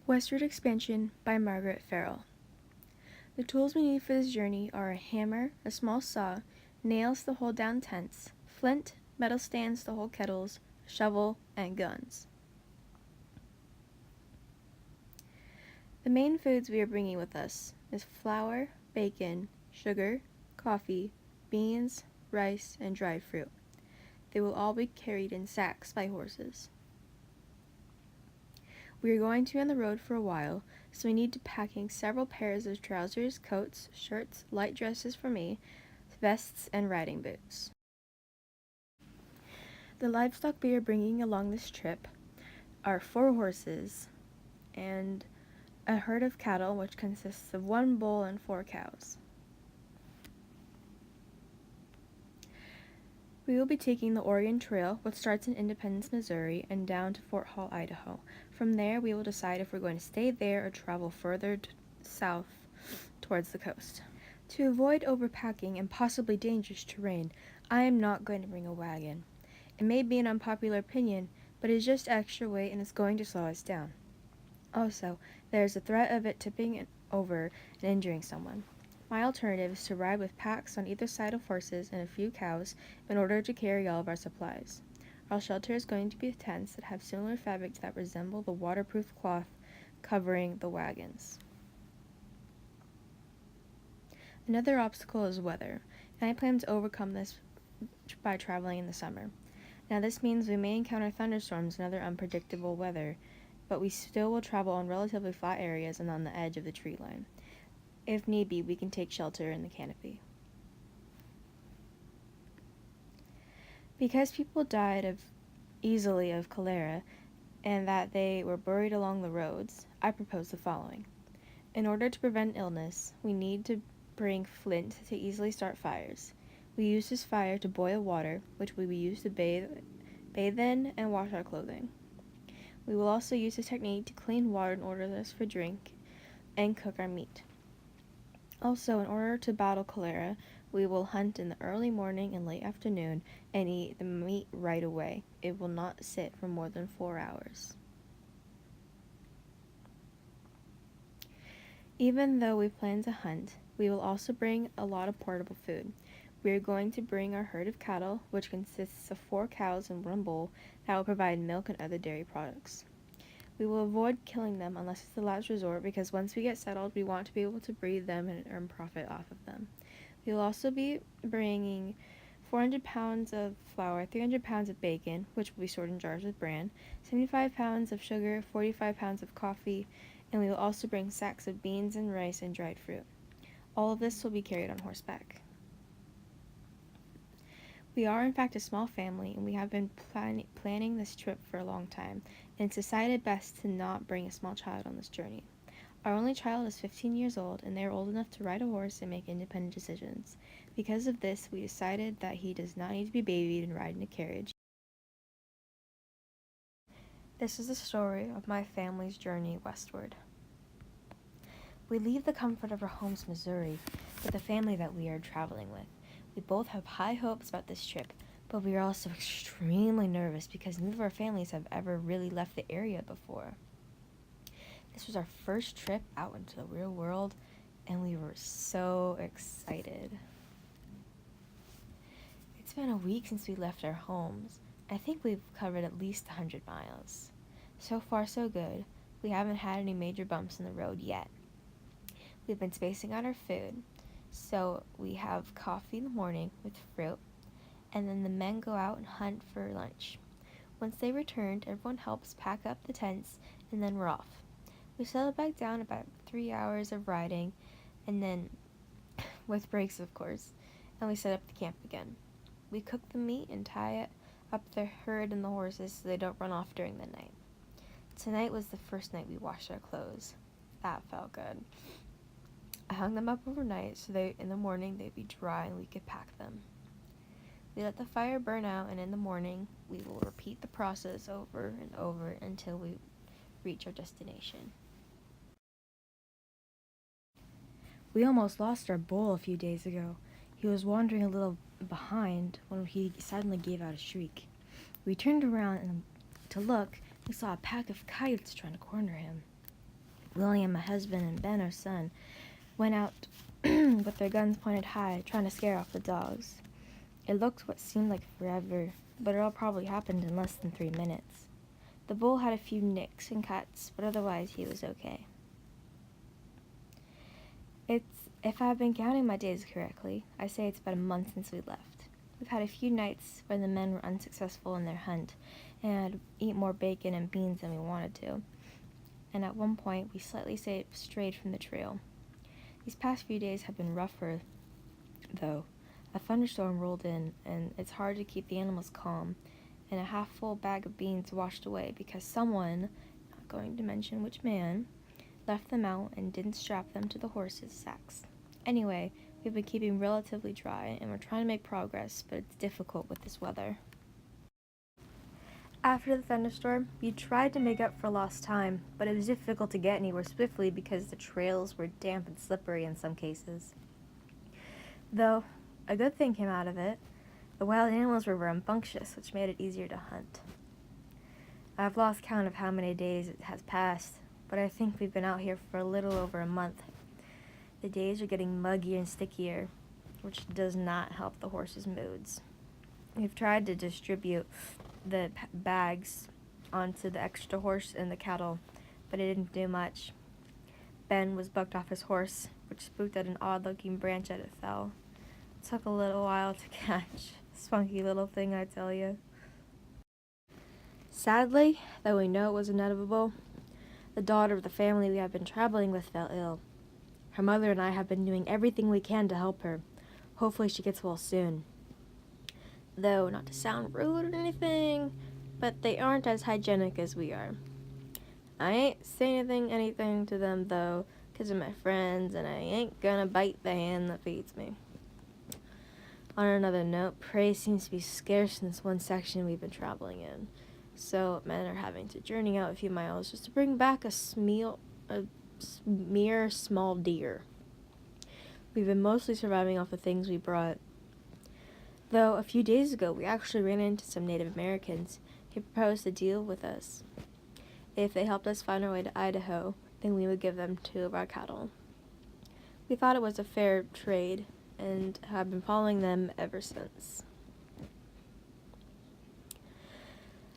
Westward Expansion by Margaret Farrell. The tools we need for this journey are a hammer, a small saw, nails to hold down tents, flint, metal stands to hold kettles, a shovel, and guns. The main foods we are bringing with us is flour, bacon, sugar, coffee, beans, rice, and dried fruit. They will all be carried in sacks by horses. We are going to be on the road for a while, so we need to packing several pairs of trousers, coats, shirts, light dresses for me, vests, and riding boots. The livestock we are bringing along this trip are 4 horses and a herd of cattle, which consists of 1 bull and 4 cows. We will be taking the Oregon Trail, which starts in Independence, Missouri, and down to Fort Hall, Idaho. From there, we will decide if we're going to stay there or travel further south towards the coast. To avoid overpacking and possibly dangerous terrain, I am not going to bring a wagon. It may be an unpopular opinion, but it is just extra weight and it's going to slow us down. Also, there is a threat of it tipping over and injuring someone. My alternative is to ride with packs on either side of horses and a few cows in order to carry all of our supplies. Our shelter is going to be tents that have similar fabrics that resemble the waterproof cloth covering the wagons. Another obstacle is weather, and I plan to overcome this by traveling in the summer. Now this means we may encounter thunderstorms and other unpredictable weather, but we still will travel on relatively flat areas and on the edge of the tree line. If need be, we can take shelter in the canopy. Because people died easily of cholera and that they were buried along the roads, I propose the following. In order to prevent illness, we need to bring flint to easily start fires. We use this fire to boil water, which we will use to bathe in and wash our clothing. We will also use this technique to clean water in order for drink and cook our meat. Also, in order to battle cholera, we will hunt in the early morning and late afternoon and eat the meat right away. It will not sit for more than 4 hours. Even though we plan to hunt, we will also bring a lot of portable food. We are going to bring our herd of cattle, which consists of 4 cows and 1 bull, that will provide milk and other dairy products. We will avoid killing them unless it's the last resort, because once we get settled, we want to be able to breed them and earn profit off of them. We will also be bringing 400 pounds of flour, 300 pounds of bacon, which will be stored in jars with bran, 75 pounds of sugar, 45 pounds of coffee, and we will also bring sacks of beans and rice and dried fruit. All of this will be carried on horseback. We are in fact a small family, and we have been planning this trip for a long time, and it's decided best to not bring a small child on this journey. Our only child is 15 years old, and they are old enough to ride a horse and make independent decisions. Because of this, we decided that he does not need to be babied and ride in a carriage. This is the story of my family's journey westward. We leave the comfort of our homes in Missouri with the family that we are traveling with. We both have high hopes about this trip, but we are also extremely nervous because neither of our families have ever really left the area before. This was our first trip out into the real world, and we were so excited. It's been a week since we left our homes. I think we've covered at least 100 miles. So far, so good. We haven't had any major bumps in the road yet. We've been spacing out our food. So we have coffee in the morning with fruit, and then the men go out and hunt for lunch. Once they returned, everyone helps pack up the tents, and then we're off. We settle back down about 3 hours of riding, and then, with breaks of course, and we set up the camp again. We cook the meat and tie up the herd and the horses so they don't run off during the night. Tonight was the first night we washed our clothes. That felt good. I hung them up overnight so in the morning they'd be dry and we could pack them. We let the fire burn out, and in the morning we will repeat the process over and over until we reach our destination. We almost lost our bull a few days ago. He was wandering a little behind when he suddenly gave out a shriek. We turned around and to look, we saw a pack of coyotes trying to corner him. William, my husband, and Ben, our son, went out with their guns pointed high, trying to scare off the dogs. It looked what seemed like forever, but it all probably happened in less than 3 minutes. The bull had a few nicks and cuts, but otherwise he was okay. If I've been counting my days correctly, I say it's about a month since we left. We've had a few nights where the men were unsuccessful in their hunt and had to eat more bacon and beans than we wanted to. And at one point, we slightly strayed from the trail. These past few days have been rougher, though. A thunderstorm rolled in, and it's hard to keep the animals calm, and a half-full bag of beans washed away because someone, not going to mention which man, left them out and didn't strap them to the horses' sacks. Anyway, we've been keeping relatively dry, and we're trying to make progress, but it's difficult with this weather. After the thunderstorm, we tried to make up for lost time, but it was difficult to get anywhere swiftly because the trails were damp and slippery in some cases. Though, a good thing came out of it. The wild animals were rambunctious, which made it easier to hunt. I've lost count of how many days it has passed, but I think we've been out here for a little over a month. The days are getting muggier and stickier, which does not help the horses' moods. We've tried to distribute the bags onto the extra horse and the cattle, but it didn't do much. Ben was bucked off his horse, which spooked at an odd-looking branch as it fell. It took a little while to catch. Spunky little thing, I tell you. Sadly, though we know it was inevitable, the daughter of the family we have been traveling with fell ill. Her mother and I have been doing everything we can to help her. Hopefully she gets well soon. Though, not to sound rude or anything, but they aren't as hygienic as we are. I ain't saying anything to them, though, 'cause of my friends, and I ain't gonna bite the hand that feeds me. On another note, prey seems to be scarce in this one section we've been traveling in, so men are having to journey out a few miles just to bring back a mere small deer. We've been mostly surviving off the things we brought. Though a few days ago, we actually ran into some Native Americans who proposed a deal with us. If they helped us find our way to Idaho, then we would give them 2 of our cattle. We thought it was a fair trade, and have been following them ever since.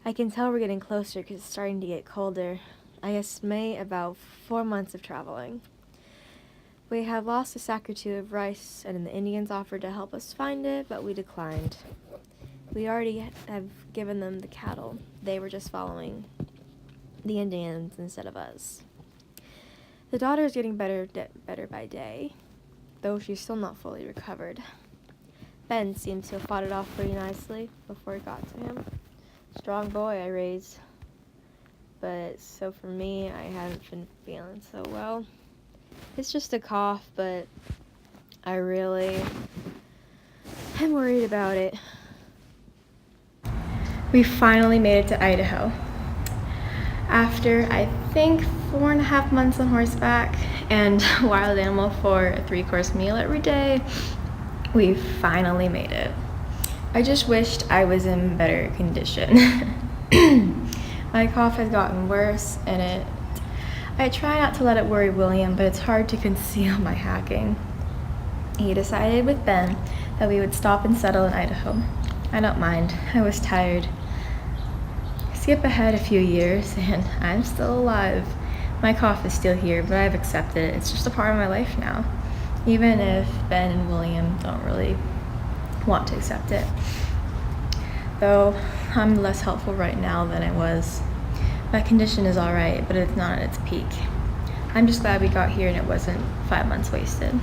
I can tell we're getting closer because it's starting to get colder. I estimate about 4 months of traveling. We have lost a sack or 2 of rice, and the Indians offered to help us find it, but we declined. We already have given them the cattle. They were just following the Indians instead of us. The daughter is getting better by day, though she's still not fully recovered. Ben seems to have fought it off pretty nicely before it got to him. Strong boy I raised. But so for me, I haven't been feeling so well. It's just a cough, but I really am worried about it. We finally made it to Idaho. After, I think, 4.5 months on horseback and wild animal for a 3-course meal every day, we finally made it. I just wished I was in better condition. My cough has gotten worse, and I try not to let it worry William, but it's hard to conceal my hacking. He decided with Ben that we would stop and settle in Idaho. I don't mind. I was tired. Skip ahead a few years, and I'm still alive. My cough is still here, but I've accepted it. It's just a part of my life now, even if Ben and William don't really want to accept it. Though I'm less helpful right now than I was. My condition is alright, but it's not at its peak. I'm just glad we got here and it wasn't 5 months wasted.